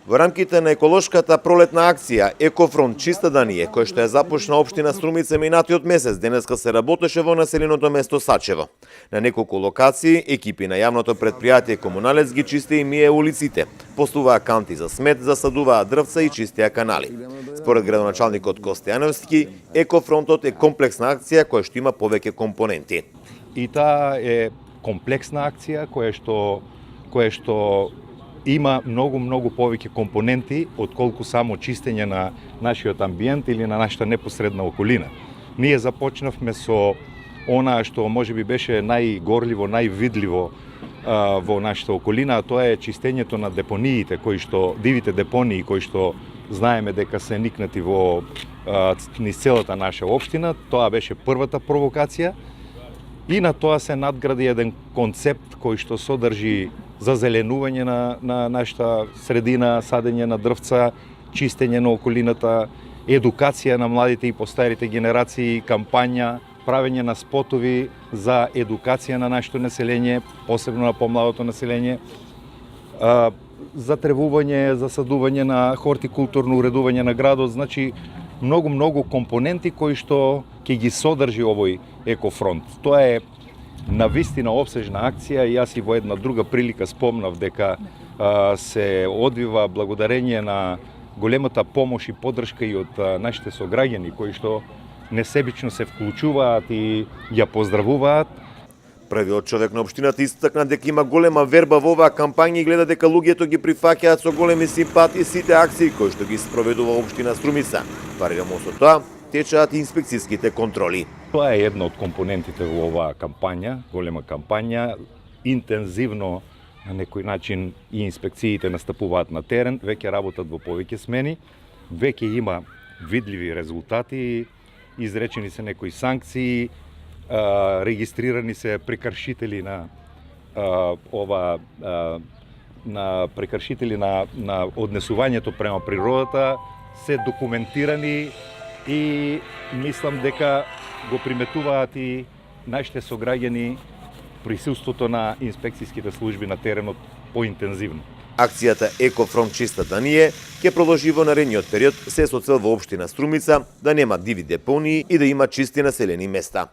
Во рамките на еколошката пролетна акција Екофронт Чиста Даније, која што ја започна општина Струмица минатиот месец, денеска се работеше во населеното место Сачево. На неколку локации екипи на јавното претпријатие Комуналец ги чисти и мие улиците, поставуваа канти за смет, засадуваа дрвца и чистија канали. Според градоначалникот Косте Јановски, Екофронтот е комплексна акција која што има повеќе компоненти. И таа е комплексна акција која што има многу повеќе компоненти отколку само чистење на нашиот амбиент или на нашата непосредна околина. Ние започнавме со она што можеби беше најгорливо, највидливо во нашата околина, а тоа е чистењето на депониите, дивите депонии кои што знаеме дека се никнати во низ целата наша општина. Тоа беше првата провокација. И на тоа се надгради еден концепт кој што содржи зазеленување на нашата средина, садење на дрвца, чистење на околината, едукација на младите и постарите генерации, кампања, правење на спотови за едукација на нашето население, посебно на помладото население, затревување, засадување на хортикултурно уредување на градот, значи многу компоненти кои што ќе ги содржи овој екофронт. Тоа е навистина обсежна акција и јас и во една друга прилика спомнав дека се одвива благодарение на големата помош и поддршка и од нашите сограѓани кои што несебично се вклучуваат и ја поздравуваат. Првиот човек на општината истакна дека има голема верба во оваа кампања и гледа дека луѓето ги прифаќаат со големи симпатии сите акции кои што ги спроведува општина Струмица. Паралелно со тоа течаат и инспекцијските контроли. Тоа е една од компонентите во оваа кампања, голема кампања. Интензивно на некој начин и инспекциите настапуваат на терен, веќе работат во повеќе смени, веќе има видливи резултати, изречени се некои санкции, регистрирани се прекршители на прекршители на однесувањето према природата, се документирани и мислам дека го приметуваат и нашите сограѓани присуството на инспекцијските служби на теренот поинтензивно. Акцијата Екофронт Чиста Даније ќе продолжи во наредниот период, се со цел во општина Струмица да нема диви депонии и да има чисти населени места.